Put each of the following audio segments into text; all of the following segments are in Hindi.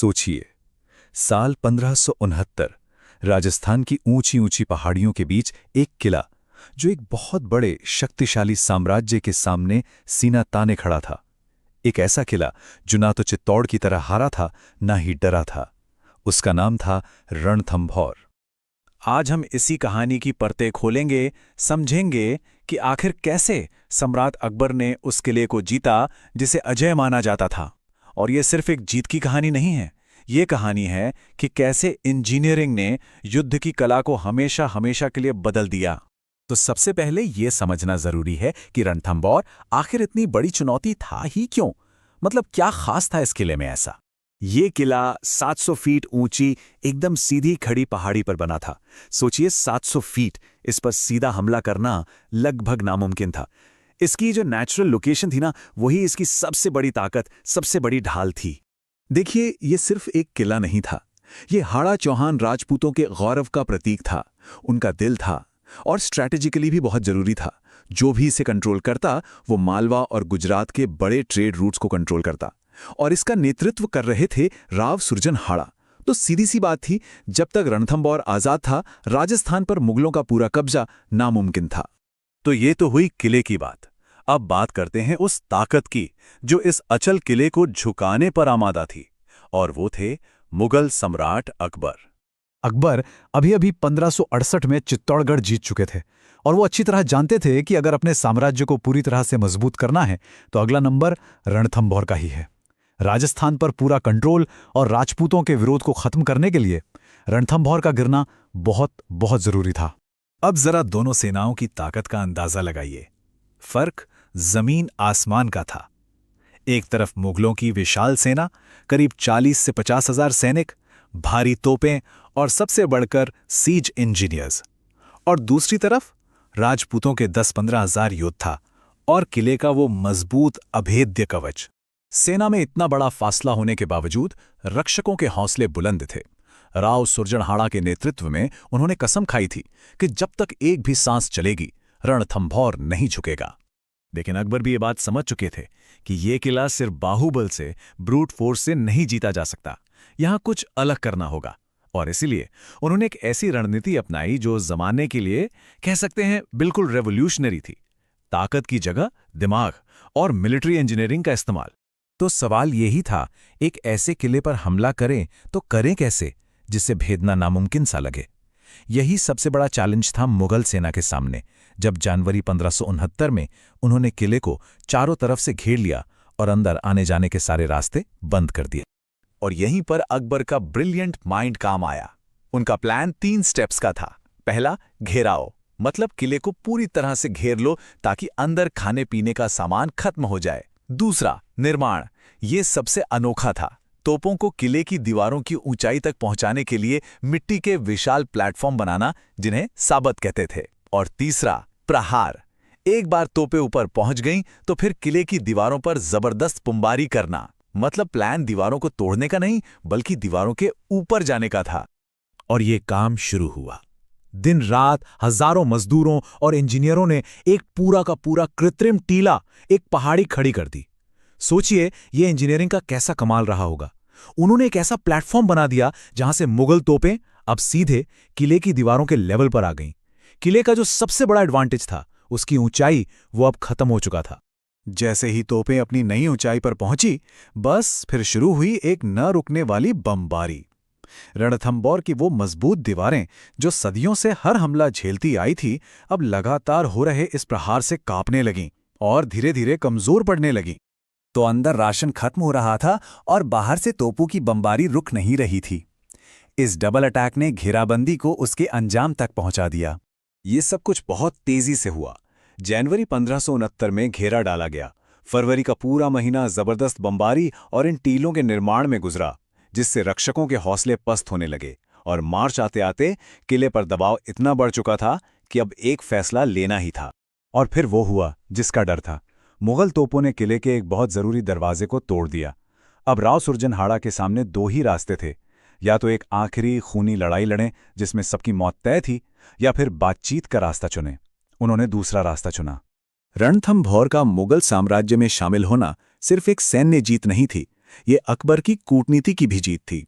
सोचिए, साल 1569, राजस्थान की ऊंची ऊंची पहाड़ियों के बीच एक किला, जो एक बहुत बड़े शक्तिशाली साम्राज्य के सामने सीना ताने खड़ा था। एक ऐसा किला जो ना तो चित्तौड़ की तरह हारा था, ना ही डरा था। उसका नाम था रणथंभौर। आज हम इसी कहानी की परतें खोलेंगे, समझेंगे कि आखिर कैसे सम्राट अकबर ने उस किले को जीता जिसे अजय माना जाता था। और ये सिर्फ एक जीत की कहानी नहीं है, ये कहानी है कि कैसे इंजीनियरिंग ने युद्ध की कला को हमेशा हमेशा के लिए बदल दिया। तो सबसे पहले ये समझना जरूरी है कि रणथंभौर आखिर इतनी बड़ी चुनौती था ही क्यों। मतलब क्या खास था इस किले में ऐसा। ये किला 700 फीट ऊंची एकदम सीधी खड़ी पहाड़ी पर बना था। सोचिए 700 फीट, इस पर सीधा हमला करना लगभग नामुमकिन था। इसकी जो नेचुरल लोकेशन थी ना, वही इसकी सबसे बड़ी ताकत, सबसे बड़ी ढाल थी। देखिए, ये सिर्फ एक किला नहीं था, ये हाड़ा चौहान राजपूतों के गौरव का प्रतीक था, उनका दिल था, और स्ट्रैटेजिकली भी बहुत जरूरी था। जो भी इसे कंट्रोल करता, वो मालवा और गुजरात के बड़े ट्रेड रूट्स को कंट्रोल करता, और इसका नेतृत्व कर रहे थे राव सुरजन हाड़ा। तो सीधी सी बात थी, जब तक रणथंभौर आजाद था, राजस्थान पर मुगलों का पूरा कब्जा नामुमकिन था। तो ये तो हुई किले की बात। अब बात करते हैं उस ताकत की जो इस अचल किले को झुकाने पर आमादा थी, और वो थे मुगल सम्राट अकबर। अकबर अभी 1568 में चित्तौड़गढ़ जीत चुके थे, और वो अच्छी तरह जानते थे कि अगर अपने साम्राज्य को पूरी तरह से मजबूत करना है तो अगला नंबर रणथंभौर का ही है। राजस्थान पर पूरा कंट्रोल और राजपूतों के विरोध को खत्म करने के लिए रणथंभौर का गिरना बहुत बहुत जरूरी था। अब जरा दोनों सेनाओं की ताकत का अंदाजा लगाइए। फर्क जमीन आसमान का था। एक तरफ मुगलों की विशाल सेना, करीब 40 से 50 हजार सैनिक, भारी तोपें और सबसे बढ़कर सीज इंजीनियर्स, और दूसरी तरफ राजपूतों के 10-15 हजार योद्धा और किले का वो मजबूत अभेद्य कवच। सेना में इतना बड़ा फासला होने के बावजूद रक्षकों के हौसले बुलंद थे। राव सुरजन के नेतृत्व में उन्होंने कसम खाई थी कि जब तक एक भी सांस चलेगी, रणथंभौर नहीं झुकेगा। लेकिन अकबर भी ये बात समझ चुके थे कि ये किला सिर्फ बाहुबल से, ब्रूट फोर्स से नहीं जीता जा सकता। यहां कुछ अलग करना होगा, और इसीलिए उन्होंने एक ऐसी रणनीति अपनाई जो जमाने के लिए कह सकते हैं बिल्कुल रेवोल्यूशनरी थी। ताकत की जगह दिमाग और मिलिट्री इंजीनियरिंग का इस्तेमाल। तो सवाल यही था, एक ऐसे किले पर हमला करें तो करें कैसे जिससे भेदना नामुमकिन सा लगे। यही सबसे बड़ा चैलेंज था मुगल सेना के सामने, जब जनवरी 1569 में उन्होंने किले को चारों तरफ से घेर लिया और अंदर आने जाने के सारे रास्ते बंद कर दिए। और यहीं पर अकबर का ब्रिलियंट माइंड काम आया। उनका प्लान 3 स्टेप्स का था। पहला, घेराव, मतलब किले को पूरी तरह से घेर लो ताकि अंदर खाने पीने का सामान खत्म हो जाए। दूसरा, निर्माण। ये सबसे अनोखा था। तोपों को किले की दीवारों की ऊंचाई तक पहुंचाने के लिए मिट्टी के विशाल प्लेटफॉर्म बनाना, जिन्हें साबत कहते थे। और तीसरा, प्रहार। एक बार तोपें ऊपर पहुंच गईं तो फिर किले की दीवारों पर जबरदस्त पुंबारी करना। मतलब प्लान दीवारों को तोड़ने का नहीं, बल्कि दीवारों के ऊपर जाने का था। और ये काम शुरू हुआ। दिन रात हजारों मजदूरों और इंजीनियरों ने एक पूरा का पूरा कृत्रिम टीला, एक पहाड़ी खड़ी कर दी। सोचिए ये इंजीनियरिंग का कैसा कमाल रहा होगा। उन्होंने एक ऐसा प्लेटफॉर्म बना दिया जहां से मुगल तोपें अब सीधे किले की दीवारों के लेवल पर आ गईं। किले का जो सबसे बड़ा एडवांटेज था, उसकी ऊंचाई, वो अब खत्म हो चुका था। जैसे ही तोपें अपनी नई ऊंचाई पर पहुंची, बस फिर शुरू हुई एक न रुकने वाली बमबारी। रणथंभौर की वो मजबूत दीवारें जो सदियों से हर हमला झेलती आई थी, अब लगातार हो रहे इस प्रहार से कांपने लगीं और धीरे धीरे कमजोर पड़ने लगीं। तो अंदर राशन खत्म हो रहा था और बाहर से तोपों की बमबारी रुक नहीं रही थी। इस डबल अटैक ने घेराबंदी को उसके अंजाम तक पहुंचा दिया। ये सब कुछ बहुत तेजी से हुआ। जनवरी 1569 में घेरा डाला गया। फरवरी का पूरा महीना जबरदस्त बमबारी और इन टीलों के निर्माण में गुजरा, जिससे रक्षकों के हौसले पस्त होने लगे। और मार्च आते आते किले पर दबाव इतना बढ़ चुका था कि अब एक फैसला लेना ही था। और फिर वो हुआ जिसका डर था। मुगल तोपों ने किले के एक बहुत जरूरी दरवाजे को तोड़ दिया। अब राव सुरजन के सामने 2 ही रास्ते थे, या तो एक आखिरी खूनी लड़ाई लड़ें जिसमें सबकी मौत तय थी, या फिर बातचीत का रास्ता चुनें। उन्होंने दूसरा रास्ता चुना। रणथंभौर का मुगल साम्राज्य में शामिल होना सिर्फ एक सैन्य जीत नहीं थी, ये अकबर की कूटनीति की भी जीत थी।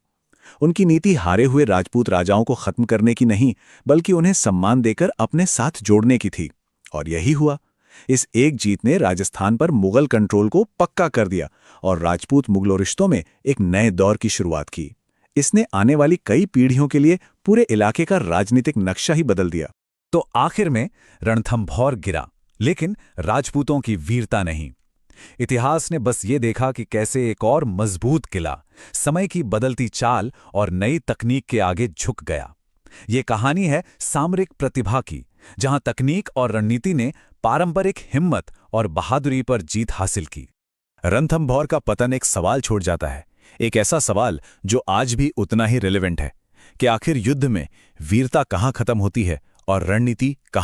उनकी नीति हारे हुए राजपूत राजाओं को खत्म करने की नहीं, बल्कि उन्हें सम्मान देकर अपने साथ जोड़ने की थी। और यही हुआ। इस एक जीत ने राजस्थान पर मुगल कंट्रोल को पक्का कर दिया और राजपूत मुगलों रिश्तों में एक नए दौर की शुरुआत की। इसने आने वाली कई पीढ़ियों के लिए पूरे इलाके का राजनीतिक नक्शा ही बदल दिया। तो आखिर में रणथंभौर गिरा, लेकिन राजपूतों की वीरता नहीं। इतिहास ने बस ये देखा कि कैसे एक और मजबूत किला समय की बदलती चाल और नई तकनीक के आगे झुक गया। ये कहानी है सामरिक प्रतिभा की, जहां तकनीक और रणनीति ने पारंपरिक हिम्मत और बहादुरी पर जीत हासिल की। रणथंभौर का पतन एक सवाल छोड़ जाता है, एक ऐसा सवाल जो आज भी उतना ही रिलेवेंट है कि आखिर युद्ध में वीरता कहां खत्म होती है और रणनीति कहां